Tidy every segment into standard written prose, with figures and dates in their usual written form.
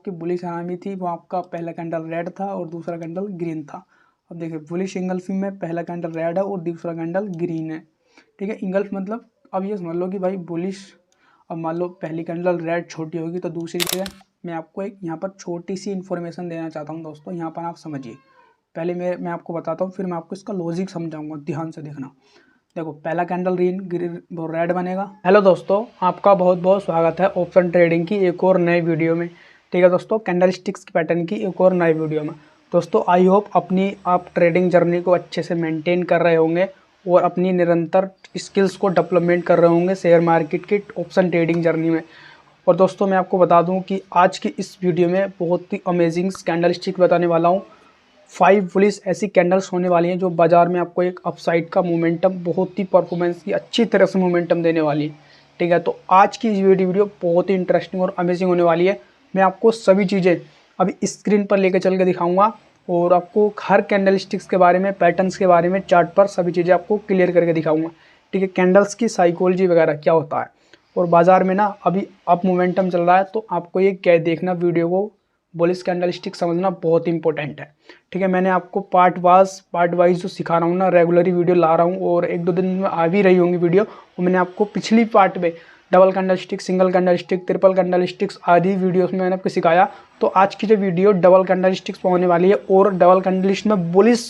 आपकी बुलिश हरामी थी वो आपका पहला कैंडल रेड था और दूसरा कैंडल ग्रीन था। अब देखिए बुलिश इंगल्फिंग में पहला कैंडल रेड है और दूसरा कैंडल ग्रीन है। ठीक है, इंगल्फ मतलब अब ये समझ लो कि भाई बुलिश, अब मान लो पहली कैंडल रेड छोटी होगी तो दूसरी जगह मैं आपको एक यहाँ पर छोटी सी इन्फॉर्मेशन देना चाहता हूँ दोस्तों, यहाँ पर आप समझिए। पहले मैं आपको बताता हूँ, फिर मैं आपको इसका लॉजिक समझाऊंगा, ध्यान से देखना। देखो पहला कैंडल ग्रीन वो रेड बनेगा। हेलो दोस्तों, आपका बहुत बहुत स्वागत है ऑप्शन ट्रेडिंग की एक और नई वीडियो में। ठीक है दोस्तों, कैंडल स्टिक्स की पैटर्न की एक और नई वीडियो में। दोस्तों आई होप आप ट्रेडिंग जर्नी को अच्छे से मेंटेन कर रहे होंगे और अपनी निरंतर स्किल्स को डेवलपमेंट कर रहे होंगे शेयर मार्केट की ऑप्शन ट्रेडिंग जर्नी में। और दोस्तों मैं आपको बता दूं कि आज की इस वीडियो में बहुत ही अमेजिंग कैंडल स्टिक बताने वाला हूं। 5 बुलिश ऐसी कैंडल्स होने वाली हैं जो बाजार में आपको एक अपसाइड का मोमेंटम, बहुत ही परफॉर्मेंस की अच्छी तरह से मोमेंटम देने वाली है। ठीक है, तो आज की ये वीडियो बहुत ही इंटरेस्टिंग और अमेजिंग होने वाली है। मैं आपको सभी चीज़ें अभी स्क्रीन पर लेकर चल के दिखाऊंगा और आपको हर कैंडल स्टिक्स के बारे में, पैटर्न्स के बारे में, चार्ट पर सभी चीज़ें आपको क्लियर करके दिखाऊंगा। ठीक है, कैंडल्स की साइकोलॉजी वगैरह क्या होता है और बाजार में ना अभी अप मोमेंटम चल रहा है, तो आपको ये क्या देखना, वीडियो को बुलिश कैंडल स्टिक समझना बहुत इंपॉर्टेंट है। ठीक है, मैंने आपको पार्ट वाइज जो सिखा रहा हूँ ना, रेगुलरली वीडियो ला रहा हूँ और 1-2 दिन में आ भी रही होंगी वीडियो। और मैंने आपको पिछली पार्ट में double candle stick, single candle stick, triple candle sticks आदि वीडियोस में मैंने आपको सिखाया। तो आज की जो वीडियो डबल कैंडल स्टिक्स पर होने वाली है और डबल कैंडल स्टिक में बुलिश,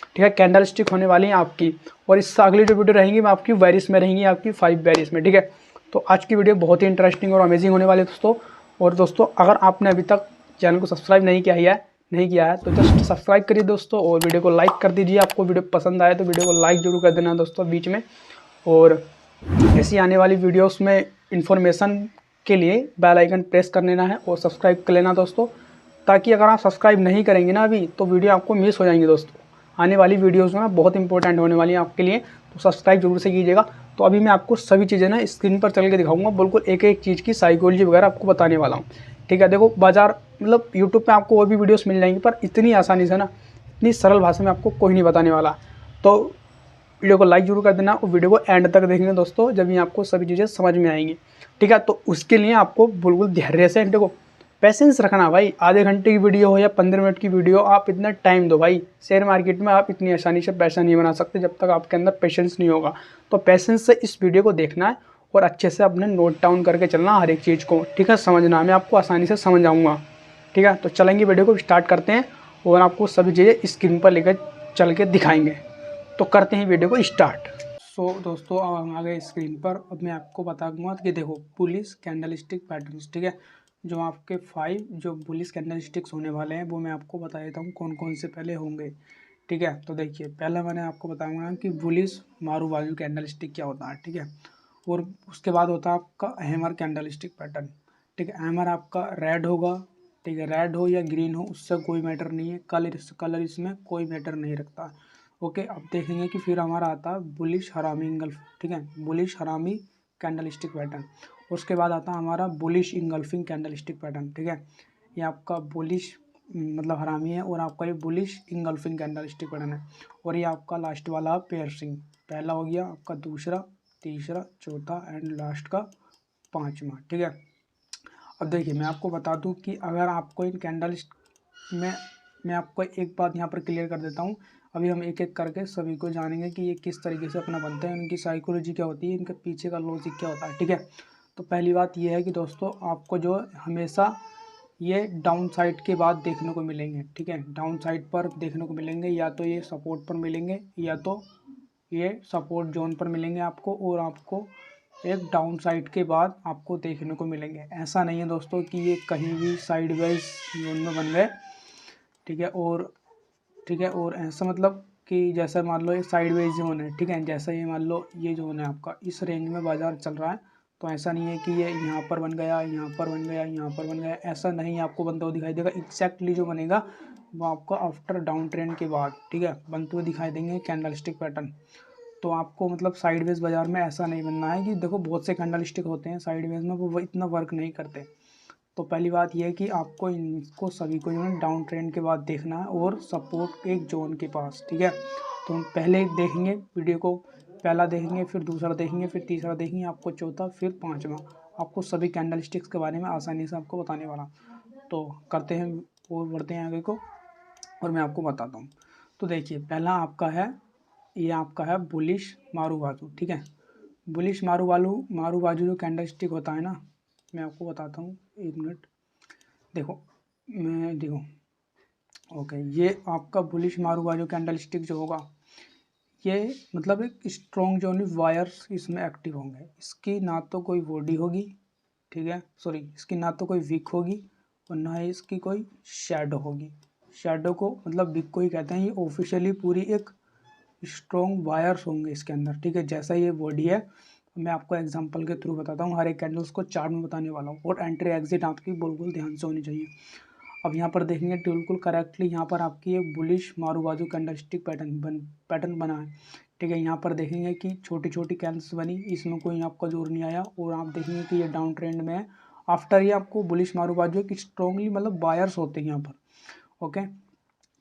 ठीक है, कैंडल स्टिक होने वाली है आपकी। और इससे अगली जो वीडियो रहेंगी वो आपकी वेरिस में रहेंगी, आपकी 5 वेरिस में। ठीक है, तो आज की वीडियो बहुत ही इंटरेस्टिंग और अमेजिंग होने वाली है दोस्तों। और दोस्तों अगर आपने अभी तक चैनल को सब्सक्राइब नहीं किया है तो जस्ट सब्सक्राइब करिए दोस्तों और वीडियो को लाइक कर दीजिए। आपको वीडियो पसंद आए तो वीडियो को लाइक जरूर कर देना दोस्तों बीच में। और ऐसी आने वाली वीडियोस में इंफॉर्मेशन के लिए बेल आइकन प्रेस कर लेना है और सब्सक्राइब कर लेना दोस्तों, ताकि अगर आप सब्सक्राइब नहीं करेंगे ना अभी तो वीडियो आपको मिस हो जाएंगी दोस्तों। आने वाली वीडियोज़ में बहुत इंपॉर्टेंट होने वाली है आपके लिए, तो सब्सक्राइब जरूर से कीजिएगा। तो अभी मैं आपको सभी चीज़ें ना स्क्रीन पर चल के दिखाऊंगा, बिल्कुल एक एक चीज़ की साइकोलॉजी वगैरह आपको बताने वाला हूँ। ठीक है, देखो बाजार मतलब यूट्यूब पे आपको और भी वीडियोस मिल जाएंगी, पर इतनी आसानी से ना, इतनी सरल भाषा में आपको कोई नहीं बताने वाला। तो वीडियो को लाइक जरूर कर देना और वीडियो को एंड तक देखेंगे दोस्तों, जब भी आपको सभी चीज़ें समझ में आएंगी। ठीक है, तो उसके लिए आपको बिल्कुल धैर्य से, देखो पेशेंस रखना भाई। आधे घंटे की वीडियो हो या 15 मिनट की वीडियो, आप इतना टाइम दो भाई। शेयर मार्केट में आप इतनी आसानी से पैसा नहीं बना सकते जब तक आपके अंदर पेशेंस नहीं होगा। तो पेशेंस से इस वीडियो को देखना है और अच्छे से अपने नोट डाउन करके चलना हर एक चीज़ को। ठीक है, समझना, मैं आपको आसानी से समझ आऊँगा। ठीक है, तो चलेंगे, वीडियो को स्टार्ट करते हैं और आपको सभी चीज़ें स्क्रीन पर लेकर चल के दिखाएंगे। तो करते हैं वीडियो को स्टार्ट। दोस्तों अब हम आ गए स्क्रीन पर। अब मैं आपको बताऊंगा कि देखो बुलिश कैंडल स्टिक पैटर्न्स। ठीक है, जो आपके 5 जो बुलिश कैंडल स्टिक्स होने वाले हैं वो मैं आपको बता देता हूँ कौन कौन से पहले होंगे। ठीक है, तो देखिए पहला मैंने आपको बताऊंगा कि बुलिश मारूवाजू कैंडल स्टिक क्या होता है। ठीक है, और उसके बाद होता है आपका हैमर कैंडल स्टिक पैटर्न। ठीक है, हैमर आपका रेड होगा। ठीक है, रेड हो या ग्रीन हो उससे कोई मैटर नहीं है, कलर इसमें कोई मैटर नहीं रखता। ओके, अब देखेंगे कि फिर हमारा आता है बुलिश हरामी इंगल्फ। ठीक है, बुलिश हरामी कैंडल स्टिक पैटर्न। उसके बाद आता है हमारा bullish engulfing candle stick pattern. ठीक है, ये आपका बुलिश मतलब हरामी है और आपका ये bullish engulfing candle stick pattern है। और ये आपका लास्ट वाला पियर्सिंग, पहला हो गया आपका, दूसरा, तीसरा, चौथा एंड लास्ट का 5वां। ठीक है, अब देखिए मैं आपको बता दूं कि अगर आपको इन कैंडल में, मैं आपको एक बात यहाँ पर क्लियर कर देता हूँ। अभी हम एक एक करके सभी को जानेंगे कि ये किस तरीके से अपना बनते हैं, इनकी साइकोलॉजी क्या होती है, इनके पीछे का लॉजिक क्या होता है। ठीक है, तो पहली बात ये है कि दोस्तों आपको जो हमेशा ये डाउन साइड के बाद देखने को मिलेंगे। ठीक है, डाउन साइड पर देखने को मिलेंगे, या तो ये सपोर्ट पर मिलेंगे या तो ये सपोर्ट जोन पर मिलेंगे आपको, और आपको एक डाउन साइड के बाद आपको देखने को मिलेंगे। ऐसा नहीं है दोस्तों कि ये कहीं भी साइडवेज जोन में बन गए। ठीक है, और ऐसा मतलब कि जैसा मान लो ये साइडवेज जोन है। ठीक है, जैसा ये मान लो ये जोन है आपका, इस रेंज में बाजार चल रहा है, तो ऐसा नहीं है कि ये यहाँ पर बन गया, यहाँ पर बन गया, यहाँ पर बन गया, ऐसा नहीं आपको बनता हुआ दिखाई देगा। एक्जैक्टली जो बनेगा वो आपको आफ्टर डाउन ट्रेंड के बाद, ठीक है, बनते हुए दिखाई देंगे कैंडल स्टिक पैटर्न। तो आपको मतलब साइडवेज बाजार में ऐसा नहीं बनना है कि देखो बहुत से कैंडल स्टिक होते हैं साइडवेज में, वो इतना वर्क नहीं करते। तो पहली बात यह है कि आपको इनको सभी को जो है डाउन ट्रेंड के बाद देखना है और सपोर्ट एक जोन के पास। ठीक है, तो हम पहले देखेंगे वीडियो को, पहला देखेंगे, फिर दूसरा देखेंगे, फिर तीसरा देखेंगे, आपको चौथा, फिर 5वां। आपको सभी कैंडल स्टिक्स के बारे में आसानी से आपको बताने वाला। तो करते हैं और बढ़ते हैं आगे को और मैं आपको बताता हूँ। तो देखिए पहला आपका है, ये आपका है बुलिश मारूबाजू, ठीक है। बुलिश मारूबाजू जो कैंडल स्टिक होता है ना, मैं आपको बताता हूँ, एक मिनट। देखो ओके, ये आपका बुलिश मारूबाजू कैंडल स्टिक जो होगा, ये मतलब एक स्ट्रॉन्ग जो वायर्स इसमें एक्टिव होंगे। इसकी ना तो कोई बॉडी होगी, ठीक है, सॉरी, इसकी ना तो कोई विक होगी और ना ही इसकी कोई शैडो होगी। शैडो को मतलब विक को ही कहते हैं। ये ऑफिशियली पूरी एक स्ट्रॉन्ग वायर्स होंगे इसके अंदर, ठीक है। जैसा ये बॉडी है, मैं आपको एग्जांपल के थ्रू बताता हूँ, हर एक कैंडल्स को चार्ट में बताने वाला हूँ और एंट्री एग्जिट आपकी बिल्कुल ध्यान से होनी चाहिए। अब यहाँ पर देखेंगे बिल्कुल करेक्टली, यहाँ पर आपकी एक बुलिश मारूबाजू कैंडल स्टिक पैटर्न बना है, ठीक है। यहाँ पर देखेंगे कि छोटी छोटी कैंडल्स बनी, इसमें कोई आपका जोर नहीं आया और आप देखेंगे कि ये डाउन ट्रेंड में है। आफ्टर ये आपको बुलिश मारूबाजू एक स्ट्रॉन्गली मतलब बायर्स होते हैं यहाँ पर, ओके।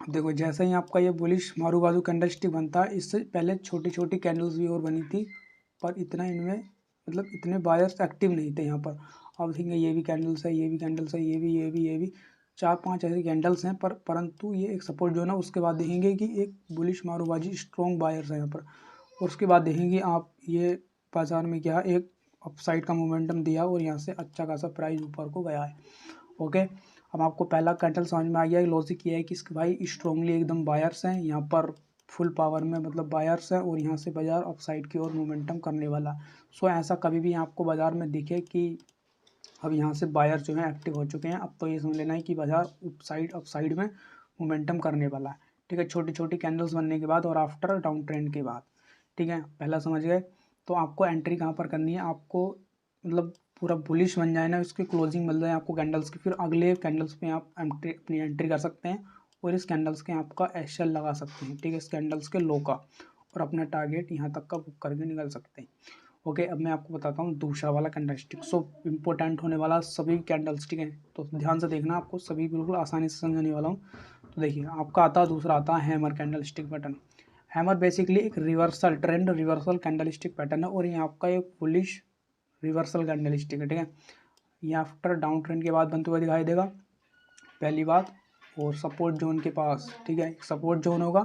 देखो जैसे ही आपका ये बुलिश मारूबाजू कैंडल स्टिक बनता है, इससे पहले छोटी छोटी कैंडल्स भी और बनी थी, पर इतना इनमें मतलब इतने बायर्स एक्टिव नहीं थे यहाँ पर। अब देखेंगे ये भी कैंडल्स है, ये भी कैंडल्स है, ये भी 4-5 ऐसे कैंडल्स हैं, परंतु ये एक सपोर्ट जो है ना, उसके बाद देखेंगे कि एक बुलिश मारूबाजी स्ट्रॉन्ग बायर्स है यहाँ पर। और उसके बाद देखेंगे आप ये बाजार में क्या एक अपसाइड का मोमेंटम दिया और यहाँ से अच्छा खासा प्राइस ऊपर को गया है, ओके। अब आपको पहला कैंडल समझ में आ गया, लॉजिक ये है कि इसके भाई स्ट्रॉन्गली एकदम बायर्स हैं यहाँ पर, फुल पावर में मतलब बायर्स है और यहाँ से बाजार अपसाइड की ओर मोमेंटम करने वाला। सो ऐसा कभी भी आपको बाजार में दिखे कि अब यहाँ से बायर जो है एक्टिव हो चुके हैं, अब तो ये समझ लेना है कि बाजार अपसाइड में मोमेंटम करने वाला है, ठीक है। छोटी छोटी कैंडल्स बनने के बाद और आफ्टर डाउन ट्रेंड के बाद, ठीक है, पहला समझ गए। तो आपको एंट्री कहाँ पर करनी है, आपको मतलब पूरा बुलिश बन जाए ना, उसकी क्लोजिंग मिल जाए आपको कैंडल्स की, फिर अगले कैंडल्स पे आप अपनी एंट्री कर सकते हैं और इस कैंडल्स के आपका एसएल लगा सकते हैं, ठीक है, इस कैंडल्स के लो का, और अपना टारगेट यहाँ तक का बुक करके निकल सकते हैं, ओके। अब मैं आपको बताता हूँ दूसरा वाला कैंडल स्टिक, सो इम्पोर्टेंट होने वाला सभी कैंडल्स, ठीक है, तो ध्यान से देखना, आपको सभी बिल्कुल आसानी से समझाने वाला हूँ। तो देखिए आपका आता है दूसरा, आता है hammer candlestick pattern. Hammer basically एक reversal trend reversal candlestick pattern है और ये आपका एक बुलिश रिवर्सल कैंडल स्टिक है, ठीक है। ये आफ्टर डाउन ट्रेंड के बाद बनते हुए दिखाई देगा, पहली बात, और सपोर्ट जोन के पास, ठीक है, सपोर्ट जोन होगा।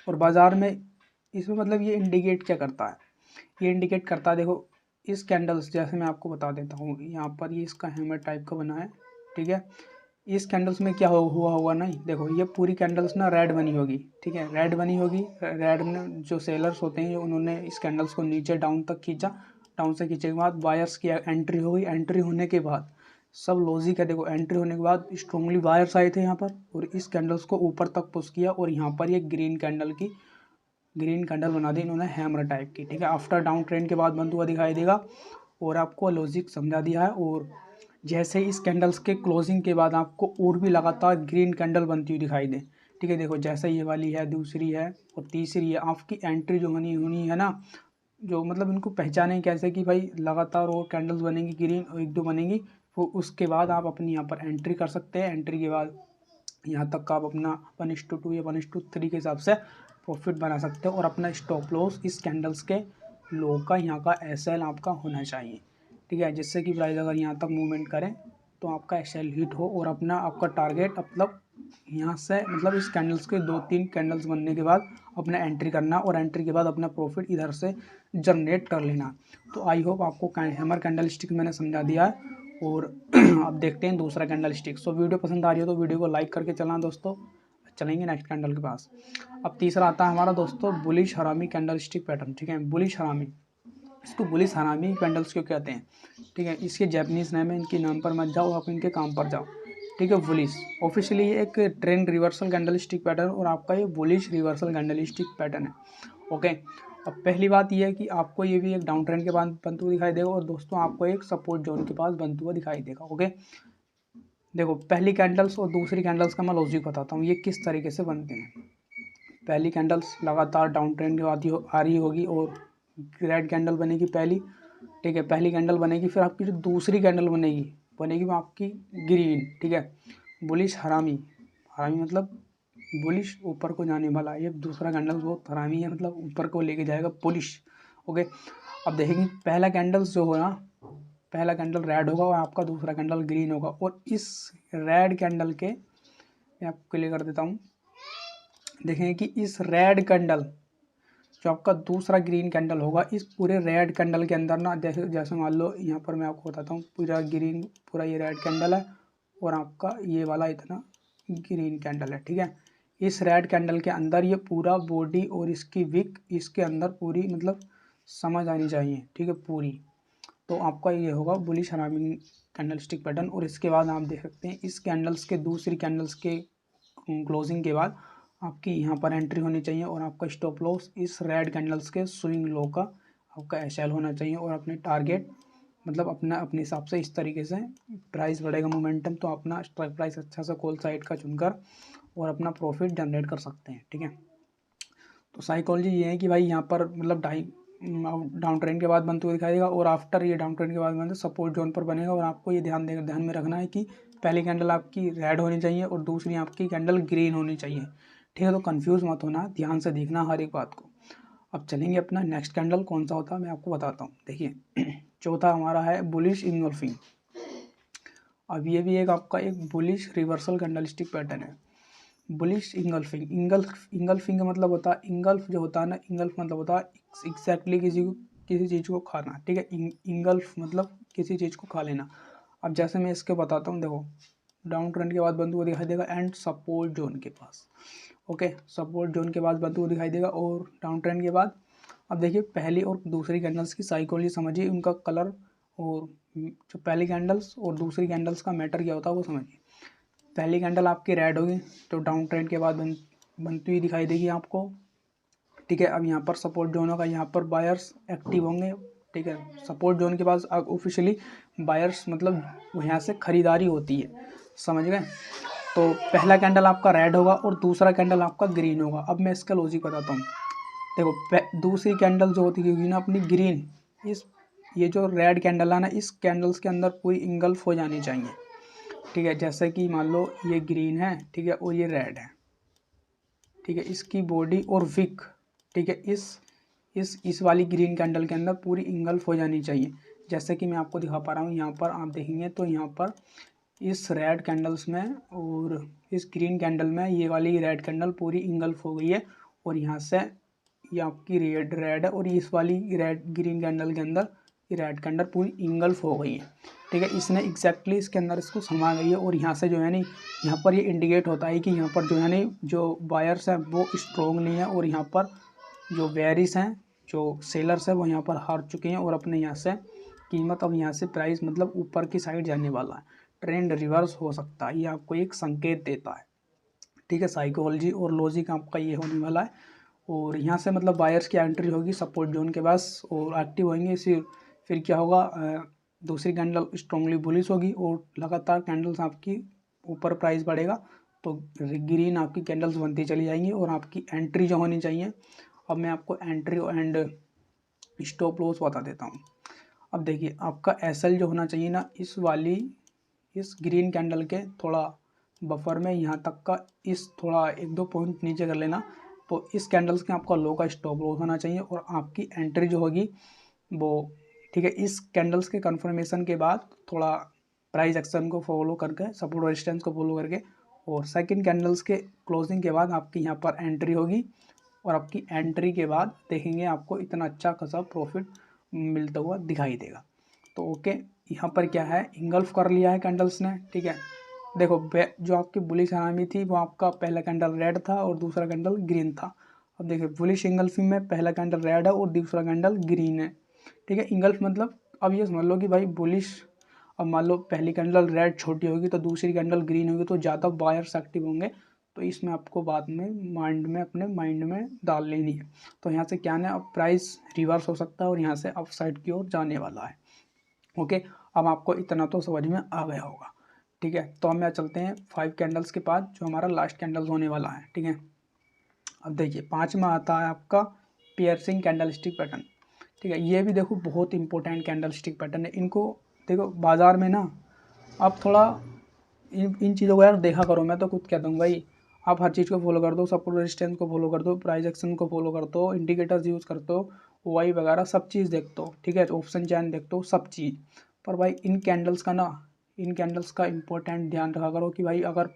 और बाजार में इसमें मतलब ये इंडिकेट क्या करता है, ये इंडिकेट करता है, देखो इस कैंडल्स, जैसे मैं आपको बता देता हूँ, यहाँ पर ये इसका हैमर टाइप का बना है, ठीक है। इस कैंडल्स में क्या हुआ होगा ना, देखो ये पूरी कैंडल्स ना रेड बनी होगी, ठीक है, रेड बनी होगी। रेड ने जो सेलर्स होते हैं उन्होंने इस कैंडल्स को नीचे डाउन तक खींचा, डाउन से खींचे के बाद बायर्स की एंट्री हो गई, एंट्री होने के बाद सब लॉजिक है, देखो एंट्री होने के बाद स्ट्रांगली बायर्स आए थे यहाँ पर और इस कैंडल्स को ऊपर तक पुश किया और यहाँ पर ये ग्रीन कैंडल बना दी इन्होंने हैमर टाइप की, ठीक है। आफ्टर डाउन ट्रेंड के बाद बनता हुआ दिखाई देगा और आपको लॉजिक समझा दिया है। और जैसे इस कैंडल्स के क्लोजिंग के बाद आपको और भी लगातार ग्रीन कैंडल बनती हुई दिखाई दे, ठीक है। देखो जैसे ये वाली है, दूसरी है और तीसरी है, आपकी एंट्री जो होनी है ना, जो मतलब इनको पहचानें कैसे कि भाई लगातार और कैंडल्स बनेंगी ग्रीन और एक दो बनेंगी, वो उसके बाद आप अपनी यहाँ पर एंट्री कर सकते हैं। एंट्री के बाद यहाँ तक का आप अपना 1:2 या 1:3 के हिसाब से प्रॉफिट बना सकते हो और अपना स्टॉप लॉस इस कैंडल्स के लो का यहाँ का एसएल आपका होना चाहिए, ठीक है, जिससे कि प्राइस अगर यहाँ तक मूवमेंट करें तो आपका एसएल हिट हो और अपना आपका टारगेट मतलब यहाँ से मतलब इस कैंडल्स के 2-3 कैंडल्स बनने के बाद अपना एंट्री करना और एंट्री के बाद अपना प्रॉफिट इधर से जनरेट कर लेना। तो आई होप आपको हैमर कैंडल स्टिक मैंने समझा दिया है और अब देखते हैं दूसरा कैंडल स्टिक। सो वीडियो पसंद आ रही हो तो वीडियो को लाइक करके चलना दोस्तों, चलेंगे नेक्स्ट कैंडल के पास। अब तीसरा आता है हमारा दोस्तों बुलिश हरामी कैंडल स्टिक पैटर्न, ठीक है, बुलिश हरामी, इसको बुलिश हरामी कैंडल्स क्यों कहते हैं, ठीक है, इसके जैपनीज नेम है, इनके नाम पर मत जाओ, आप इनके काम पर जाओ, ठीक है। बुलिश ऑफिशियली ये एक trend reversal candlestick pattern और आपका ये bullish reversal candlestick pattern है, ओके। अब पहली बात ये है कि आपको ये भी एक डाउन ट्रेंड के बाद बनते हुए दिखाई देगा और दोस्तों आपको एक सपोर्ट जोन के पास बनते हुआ दिखाई देगा, ओके। देखो पहली कैंडल्स और दूसरी कैंडल्स का मैं लॉजिक बताता हूँ ये किस तरीके से बनते हैं। पहली कैंडल्स लगातार डाउन ट्रेंड आ रही होगी और रेड कैंडल बनेगी पहली, ठीक है, पहली कैंडल बनेगी, फिर आपकी जो दूसरी कैंडल बनेगी वो आपकी ग्रीन, ठीक है, बुलिश हरामी, हरामी मतलब बुलिश ऊपर को जाने वाला, ये दूसरा कैंडल बहुत हरामी है, मतलब ऊपर को लेके जाएगा बुलिश, ओके। अब देखेंगे पहला कैंडल्स जो हो ना, पहला कैंडल रेड होगा और आपका दूसरा कैंडल ग्रीन होगा। और इस रेड कैंडल के मैं आपको क्लियर कर देता हूँ, देखें कि इस रेड कैंडल जो आपका दूसरा ग्रीन कैंडल होगा, इस पूरे रेड कैंडल के अंदर ना, जैसे मान लो यहाँ पर मैं आपको बताता हूँ, पूरा ग्रीन, पूरा ये रेड कैंडल है और आपका ये वाला इतना ग्रीन कैंडल है, ठीक है। इस रेड कैंडल के अंदर ये पूरा बॉडी और इसकी विक इसके अंदर पूरी मतलब समझ आनी चाहिए, ठीक है, पूरी। तो आपका ये होगा बुलिश हरामी कैंडलस्टिक पैटर्न। और इसके बाद आप देख सकते हैं इस कैंडल्स के दूसरी कैंडल्स के क्लोजिंग के बाद आपकी यहाँ पर एंट्री होनी चाहिए और आपका स्टॉप लॉस इस रेड कैंडल्स के स्विंग लो का आपका एसएल होना चाहिए। और अपने टारगेट मतलब अपने हिसाब से इस तरीके से प्राइस बढ़ेगा मोमेंटम, तो अपना स्ट्राइक प्राइस अच्छा सा कॉल साइड का चुनकर और अपना प्रॉफिट जनरेट कर सकते हैं, ठीक है। तो साइकोलॉजी ये है कि भाई यहाँ पर मतलब डाउन ट्रेंड के बाद बनते हुए दिखाई देगा और आफ्टर ये डाउन ट्रेंड के बाद बनते सपोर्ट जोन पर बनेगा। और आपको ये ध्यान में रखना है कि पहली कैंडल आपकी रेड होनी चाहिए और दूसरी आपकी कैंडल ग्रीन होनी चाहिए, ठीक है। तो कंफ्यूज मत होना, ध्यान से देखना हर एक बात को। अब चलेंगे अपना नेक्स्ट कैंडल कौन सा होता है मैं आपको बताता हूँ। देखिए चौथा हमारा है बुलिश इंगल्फिंग। अब ये भी एक आपका एक बुलिश रिवर्सल कैंडलस्टिक पैटर्न है। बुलिश इंगल्फिंग, इंगल्फिंग का मतलब होता है, इंगल्फ जो होता है ना, इंगल्फ मतलब होता है एग्जैक्टली किसी चीज़ को खाना, ठीक है। इंगल्फ मतलब किसी चीज़ को खा लेना। अब जैसे मैं इसके बताता हूँ, देखो डाउन ट्रेंड के बाद बनते हुए दिखाई देगा एंड सपोर्ट जोन के पास, ओके, सपोर्ट जोन के बाद बनते हुए दिखाई देगा और डाउन ट्रेंड के बाद। अब देखिए पहली और दूसरी कैंडल्स की साइकोलॉजी समझिए, उनका कलर और जो पहली कैंडल्स और दूसरी कैंडल्स का मैटर क्या होता है वो समझिए। पहली कैंडल आपकी रेड होगी तो डाउन ट्रेंड के बाद बनती हुई दिखाई देगी आपको, ठीक है। अब यहाँ पर सपोर्ट जोन होगा, यहाँ पर बायर्स एक्टिव होंगे, ठीक है। सपोर्ट जोन के बाद ऑफिशियली बायर्स मतलब यहाँ से खरीदारी होती है, समझ गए। तो पहला कैंडल आपका रेड होगा और दूसरा कैंडल आपका ग्रीन होगा। अब मैं इसका लॉजिक बताता हूँ, देखो दूसरी कैंडल जो होती है ना अपनी ग्रीन, ये जो रेड कैंडल है ना, इस कैंडल्स के अंदर पूरी इंगल्फ हो जानी चाहिए, ठीक है। जैसे कि मान लो ये ग्रीन है, ठीक है, और ये रेड है, ठीक है। इसकी बॉडी और विक, ठीक है, इस वाली ग्रीन कैंडल के अंदर पूरी इंगल्फ हो जानी चाहिए। जैसे कि मैं आपको दिखा पा रहा हूँ, यहाँ पर आप देखेंगे तो यहाँ पर इस रेड कैंडल्स में और इस ग्रीन कैंडल में ये वाली रेड कैंडल पूरी इंगल्फ हो गई है और यहाँ से ये आपकी रेड है और इस वाली रेड ग्रीन कैंडल के अंदर ये रेड कैंडल पूरी इंगल्फ हो गई है, ठीक है। इसने एग्जैक्टली इसके अंदर इसको समा गई है और यहाँ से जो है नहीं, यहाँ पर ये इंडिकेट होता है कि यहाँ पर जो है नहीं जो बायर्स हैं वो स्ट्रॉन्ग नहीं है और यहाँ पर जो वेरिस हैं, जो सेलर्स हैं वो यहाँ पर हार चुके हैं और अपने यहाँ से कीमत, अब यहाँ से प्राइस मतलब ऊपर की साइड जाने वाला है, ट्रेंड रिवर्स हो सकता है, ये आपको एक संकेत देता है, ठीक है। साइकोलॉजी और लॉजिक आपका ये होने वाला है। और यहाँ से मतलब बायर्स की एंट्री होगी सपोर्ट जोन के पास और एक्टिव होंगे, फिर क्या होगा, दूसरी कैंडल स्ट्रांगली बुलिश होगी और लगातार कैंडल्स आपकी ऊपर प्राइस बढ़ेगा तो ग्रीन आपकी कैंडल्स बनती चली जाएंगी और आपकी एंट्री जो होनी चाहिए। अब मैं आपको एंट्री एंड स्टॉप लॉस बता देता हूँ। अब देखिए आपका एसएल जो होना चाहिए ना, इस ग्रीन कैंडल के थोड़ा बफर में यहाँ तक का, इस थोड़ा 1-2 पॉइंट नीचे कर लेना, तो इस कैंडल्स के आपका लो का स्टॉप लॉस होना चाहिए और आपकी एंट्री जो होगी वो, ठीक है। इस कैंडल्स के कंफर्मेशन के बाद थोड़ा प्राइस एक्शन को फॉलो करके, सपोर्ट रेजिस्टेंस को फॉलो करके और सेकंड कैंडल्स के क्लोजिंग के बाद आपकी यहाँ पर एंट्री होगी और आपकी एंट्री के बाद देखेंगे आपको इतना अच्छा खासा प्रॉफिट मिलता हुआ दिखाई देगा। तो ओके, यहाँ पर क्या है, इंगल्फ कर लिया है कैंडल्स ने, ठीक है। देखो जो आपकी बुलिश हरामी थी वो आपका पहला कैंडल रेड था और दूसरा कैंडल ग्रीन था। अब देखिए बुलिश इंगल्फिंग में पहला कैंडल रेड है और दूसरा कैंडल ग्रीन है, ठीक है। इंगल्फ मतलब अब ये समझ लो कि भाई बुलिश, अब मान लो पहली कैंडल रेड छोटी होगी तो दूसरी कैंडल ग्रीन होगी तो ज़्यादा बायर्स एक्टिव होंगे, तो इसमें आपको बाद में अपने माइंड में डाल लेनी है। तो यहाँ से क्या है, अब प्राइस रिवर्स हो सकता है और यहाँ से अपसाइड की ओर जाने वाला है, ओके। अब आपको इतना तो समझ में आ गया होगा, ठीक है। तो हम यहाँ चलते हैं 5 कैंडल्स के बाद जो हमारा लास्ट कैंडल्स होने वाला है, ठीक है। अब देखिए 5 में आता है आपका पियर्सिंग कैंडलस्टिक पैटर्न, ठीक है। ये भी देखो बहुत इंपॉर्टेंट कैंडलस्टिक पैटर्न है। इनको देखो बाज़ार में ना आप थोड़ा इन चीज़ों को यार देखा करो। मैं तो खुद कहता हूँ भाई आप हर चीज़ को फॉलो कर दो, सपोर्ट रेजिस्टेंस को फॉलो कर दो, प्राइस एक्शन को फॉलो कर दो, इंडिकेटर्स यूज़ करते हो, वाई वगैरह सब चीज़ देखते हो, ठीक है। ऑप्शन चैन देखते हो, सब चीज़ पर भाई इन कैंडल्स का इम्पोर्टेंट ध्यान रखा करो कि भाई अगर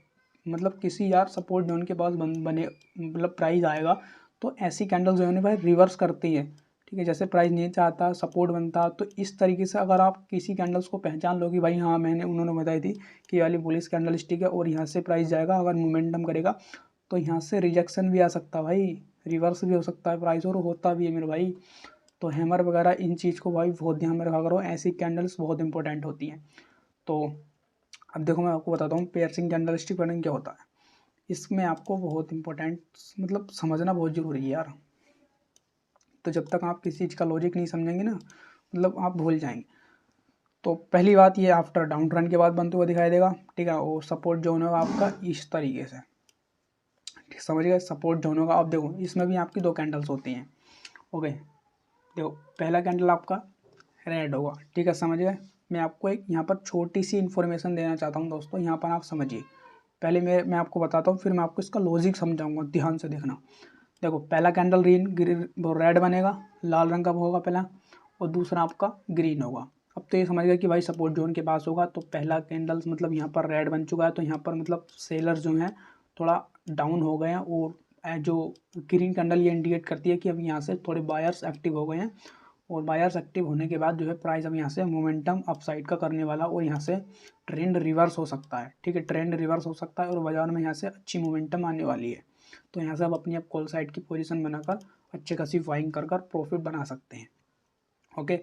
मतलब किसी यार सपोर्ट जोन के पास बने मतलब प्राइस आएगा तो ऐसी कैंडल्स जो है ना भाई रिवर्स करती है, ठीक है। जैसे प्राइस नीचे आता सपोर्ट बनता, तो इस तरीके से अगर आप किसी कैंडल्स को पहचान लो कि भाई हाँ मैंने उन्होंने बताई थी कि ये वाली बुलिश कैंडल स्टिक है और यहाँ से प्राइस जाएगा, अगर मोमेंटम करेगा तो यहाँ से रिजेक्शन भी आ सकता है भाई, रिवर्स भी हो सकता है प्राइस, और होता भी है मेरे भाई। तो हैमर वगैरह इन चीज़ को भाई बहुत ध्यान में रखा करो, ऐसी कैंडल्स बहुत इंपॉर्टेंट होती हैं। तो अब देखो मैं आपको बताता हूँ पियर्सिंग कैंडल स्टिक पैटर्न क्या होता है। इसमें आपको बहुत इंपॉर्टेंट मतलब समझना बहुत ज़रूरी है यार। तो जब तक आप किसी चीज़ का लॉजिक नहीं समझेंगे ना मतलब आप भूल जाएंगे। तो पहली बात ये आफ्टर डाउन ट्रेंड के बाद बनते हुए दिखाई देगा, ठीक है। और सपोर्ट जोन होगा आपका इस तरीके से, ठीक समझ गए। सपोर्ट जोन होगा, अब देखो इसमें भी आपकी 2 कैंडल्स होती हैं, ओके। देखो पहला कैंडल आपका रेड होगा, ठीक है, समझ गए। मैं आपको एक यहाँ पर छोटी सी इन्फॉर्मेशन देना चाहता हूँ दोस्तों, यहाँ पर आप समझिए। पहले मैं आपको बताता हूँ, फिर मैं आपको इसका लॉजिक समझाऊंगा, ध्यान से देखना। देखो पहला कैंडल ग्रीन वो रेड बनेगा, लाल रंग का होगा पहला, और दूसरा आपका ग्रीन होगा। अब तो ये समझ गए कि भाई सपोर्ट जोन के पास होगा, तो पहला कैंडल्स मतलब यहाँ पर रेड बन चुका है, तो यहाँ पर मतलब सेलर जो हैं थोड़ा डाउन हो गए हैं, और जो ग्रीन कैंडल ये इंडिकेट करती है कि अब यहाँ से थोड़े बायर्स एक्टिव हो गए हैं, और बायर्स एक्टिव होने के बाद जो है प्राइस अब यहाँ से मोमेंटम अपसाइड का करने वाला, और यहाँ से ट्रेंड रिवर्स हो सकता है, ठीक है। ट्रेंड रिवर्स हो सकता है और बाजार में यहाँ से अच्छी मोमेंटम आने वाली है। तो यहाँ से आप अपनी कॉल साइड की पोजीशन बनाकर अच्छे खासी बाइंग कर प्रॉफिट बना सकते हैं, ओके।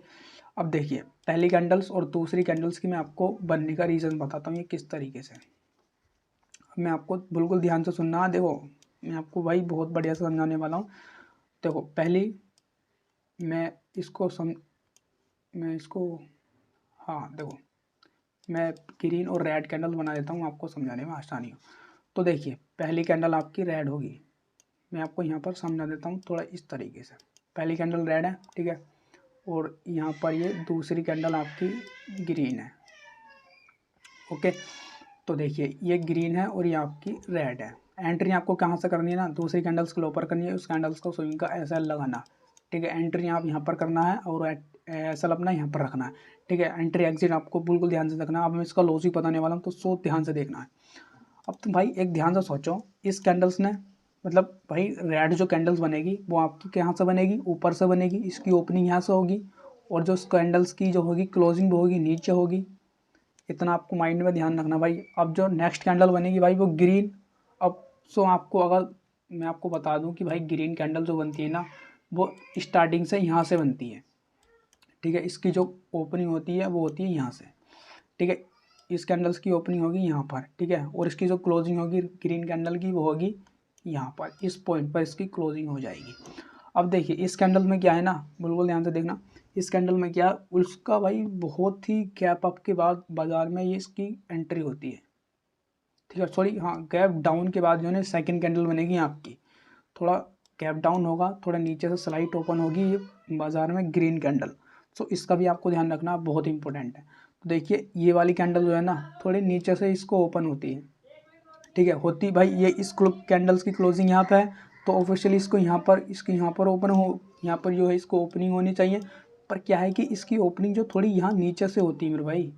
अब देखिए पहली कैंडल्स और दूसरी कैंडल्स की मैं आपको बनने का रीज़न बताता हूँ ये किस तरीके से। अब मैं आपको बिल्कुल ध्यान से सुनना, देखो मैं आपको भाई बहुत बढ़िया से समझाने वाला हूँ। देखो पहली मैं इसको हाँ देखो मैं ग्रीन और रेड कैंडल बना देता हूँ आपको समझाने में आसानी हो। तो देखिए पहली कैंडल आपकी रेड होगी, मैं आपको यहाँ पर समझा देता हूँ थोड़ा इस तरीके से। पहली कैंडल रेड है, ठीक है, और यहाँ पर ये दूसरी कैंडल आपकी ग्रीन है, ओके। तो देखिए ये ग्रीन है और ये आपकी रेड है। एंट्री आपको कहाँ से करनी है ना, दूसरी कैंडल्स के ऊपर करनी है, उस कैंडल्स को स्विंग का एसएल लगाना, ठीक है। एंट्री आप यहाँ पर करना है और एसएल अपना यहाँ पर रखना है, ठीक है। एंट्री एग्जिट आपको बिल्कुल ध्यान से रखना है। अब मैं इसका लॉजिक बताने वाला हूँ तो सो ध्यान से देखना है। अब तुम भाई एक ध्यान से सोचो, इस कैंडल्स ने मतलब भाई रेड जो कैंडल्स बनेगी वो आपकी कहाँ से बनेगी, ऊपर से बनेगी, इसकी ओपनिंग यहाँ से होगी, और जो कैंडल्स की जो होगी क्लोजिंग वो होगी नीचे होगी। इतना आपको माइंड में ध्यान रखना भाई। अब जो नेक्स्ट कैंडल बनेगी भाई वो ग्रीन। अब सो आपको अगर मैं आपको बता दूं कि भाई ग्रीन कैंडल जो बनती है ना वो स्टार्टिंग से यहाँ से बनती है, ठीक है। इसकी जो ओपनिंग होती है वो होती है यहाँ से, ठीक है। इस कैंडल्स की ओपनिंग होगी यहाँ पर, ठीक है, और इसकी जो क्लोजिंग होगी ग्रीन कैंडल की वो होगी यहाँ पर, इस पॉइंट पर इसकी क्लोजिंग हो जाएगी। अब देखिए इस कैंडल में क्या है ना, बिल्कुल ध्यान से देखना, इस कैंडल में क्या उसका भाई बहुत ही गैप अप के बाद बाजार में ये इसकी एंट्री होती है, ठीक है। सॉरी हाँ, गैप डाउन के बाद जो है सेकंड कैंडल बनेगी आपकी, थोड़ा गैप डाउन होगा, थोड़ा नीचे से स्लाइट ओपन होगी ये बाजार में ग्रीन कैंडल। सो इसका भी आपको ध्यान रखना बहुत इंपॉर्टेंट है। तो देखिए ये वाली कैंडल जो है ना थोड़ी नीचे से इसको ओपन होती है, ठीक है, होती भाई ये इस कैंडल्स की क्लोजिंग यहाँ पे है, तो ऑफिशियली इसको यहाँ पर इसकी यहाँ पर ओपन हो, यहाँ पर जो है इसको ओपनिंग होनी चाहिए। पर क्या है कि इसकी ओपनिंग जो थोड़ी यहाँ नीचे से होती है मेरे भाई।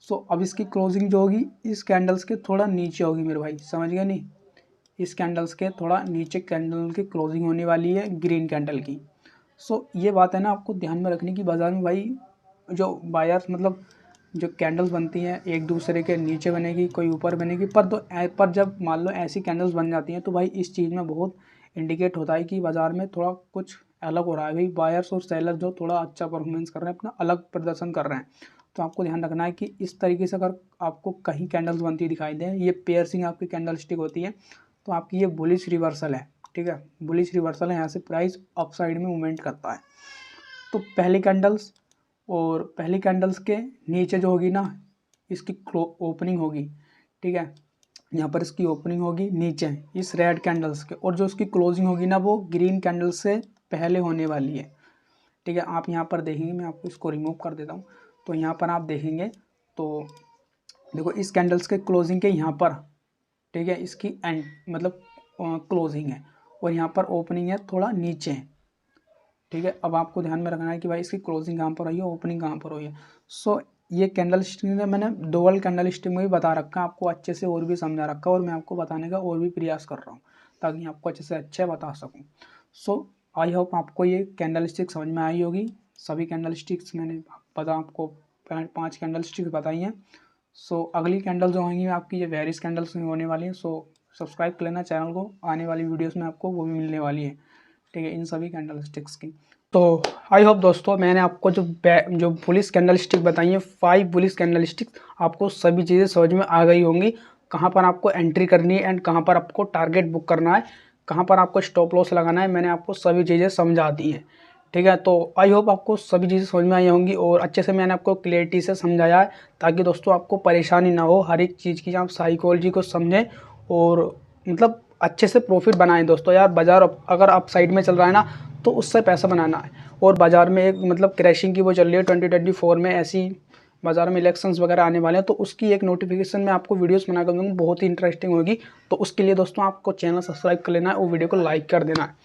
सो अब इसकी क्लोजिंग जो होगी इस कैंडल्स के थोड़ा नीचे होगी मेरे भाई, समझ गए नहीं। इस कैंडल्स के थोड़ा नीचे कैंडल की क्लोजिंग होने वाली है ग्रीन कैंडल की। सो ये बात है ना आपको ध्यान में रखने की, बाजार में भाई जो बायर्स मतलब जो कैंडल्स बनती हैं एक दूसरे के नीचे बनेगी कोई ऊपर बनेगी, पर जब मान लो ऐसी कैंडल्स बन जाती हैं तो भाई इस चीज़ में बहुत इंडिकेट होता है कि बाज़ार में थोड़ा कुछ अलग हो रहा है भाई, बायर्स और सेलर जो थोड़ा अच्छा परफॉर्मेंस कर रहे हैं, अपना अलग प्रदर्शन कर रहे हैं। तो आपको ध्यान रखना है कि इस तरीके से अगर आपको कहीं कैंडल्स बनती दिखाई दें, ये पेयर्सिंग आपकी कैंडल स्टिक होती है, तो आपकी ये बुलिश रिवर्सल है, ठीक है, बुलिश रिवर्सल है, यहाँ से प्राइस अपसाइड में मूवमेंट करता है। तो पहली कैंडल्स के नीचे जो होगी ना इसकी ओपनिंग होगी, ठीक है, यहाँ पर इसकी ओपनिंग होगी नीचे इस रेड कैंडल्स के, और जो इसकी क्लोजिंग होगी ना वो ग्रीन कैंडल से पहले होने वाली है, ठीक है। आप यहाँ पर देखेंगे, मैं आपको इसको रिमूव कर देता हूँ, तो यहाँ पर आप देखेंगे तो देखो इस कैंडल्स के क्लोजिंग के यहाँ पर, ठीक है, इसकी एंड मतलब क्लोजिंग है, और यहाँ पर ओपनिंग है थोड़ा नीचे है, ठीक है। अब आपको ध्यान में रखना है कि भाई इसकी क्लोजिंग कहाँ पर हुई है, ओपनिंग कहाँ पर हुई है। सो ये कैंडल स्टिक में मैंने डबल कैंडल स्टिक में भी बता रखा है आपको अच्छे से, और भी समझा रखा है, और मैं आपको बताने का और भी प्रयास कर रहा हूँ ताकि आपको अच्छे से अच्छा बता सकूँ। सो आई होप आपको ये कैंडल स्टिक समझ में आई होगी। सभी कैंडल स्टिक्स मैंने आपको 5 कैंडल स्टिक्स बताई हैं। सो अगली कैंडल जो होंगी आपकी ये वेरियस कैंडल्स में होने वाली है। सो सब्सक्राइब कर लेना चैनल को, आने वाली वीडियोस में आपको वो भी मिलने वाली है, ठीक है, इन सभी कैंडल स्टिक्स की। तो आई होप दोस्तों मैंने आपको जो बुलिश कैंडल स्टिक बताई है 5 बुलिश कैंडल स्टिक, आपको सभी चीज़ें समझ में आ गई होंगी। कहाँ पर आपको एंट्री करनी है एंड कहाँ पर आपको टारगेट बुक करना है, कहाँ पर आपको स्टॉप लॉस लगाना है, मैंने आपको सभी चीज़ें समझा दी हैं, ठीक है। तो आई होप आपको सभी चीज़ें समझ में आई होंगी और अच्छे से मैंने आपको क्लियरिटी से समझाया है ताकि दोस्तों आपको परेशानी ना हो हर एक चीज़ की, आप साइकोलॉजी को समझें और मतलब अच्छे से प्रॉफिट बनाएं। दोस्तों यार बाज़ार अगर अप साइड में चल रहा है ना तो उससे पैसा बनाना है, और बाज़ार में एक मतलब क्रैशिंग की वो चल रही है 2024 में, ऐसी बाज़ार में इलेक्शंस वगैरह आने वाले हैं, तो उसकी एक नोटिफिकेशन मैं आपको वीडियोस बना कर दूँगा, बहुत ही इंटरेस्टिंग होगी। तो उसके लिए दोस्तों आपको चैनल सब्सक्राइब कर लेना है और वीडियो को लाइक कर देना है।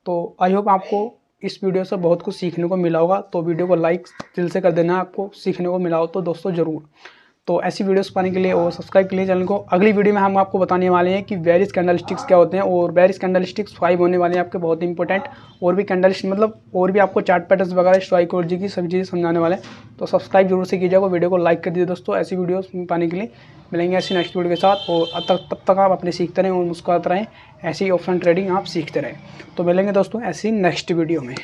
तो आई होप आपको इस वीडियो से बहुत कुछ सीखने को मिला होगा, तो वीडियो को लाइक दिल से कर देना, आपको सीखने को मिला हो तो दोस्तों ज़रूर। तो ऐसी वीडियोस पाने के लिए और सब्सक्राइब के लिए चैनल को। अगली वीडियो में हम आपको बताने वाले हैं कि वेरियस कैंडल स्टिक्स क्या होते हैं, और वेरियस कैंडल स्टिक्स 5 होने वाले हैं आपके, बहुत इंपॉर्टेंट। और भी कैंडल मतलब और भी आपको चार्ट पैटर्न्स वगैरह साइकोलॉजी की सभी चीज़ें समझाने वाले हैं। तो सब्सक्राइब जरूर से कीजिएगा, वीडियो को लाइक कर दीजिए दोस्तों। ऐसी वीडियोस पाने के लिए मिलेंगे ऐसी नेक्स्ट वीडियो के साथ, और तब तक आप अपने सीखते रहें और मुस्कुराते रहें, ऐसी ऑप्शन ट्रेडिंग आप सीखते रहें। तो मिलेंगे दोस्तों ऐसी नेक्स्ट वीडियो में।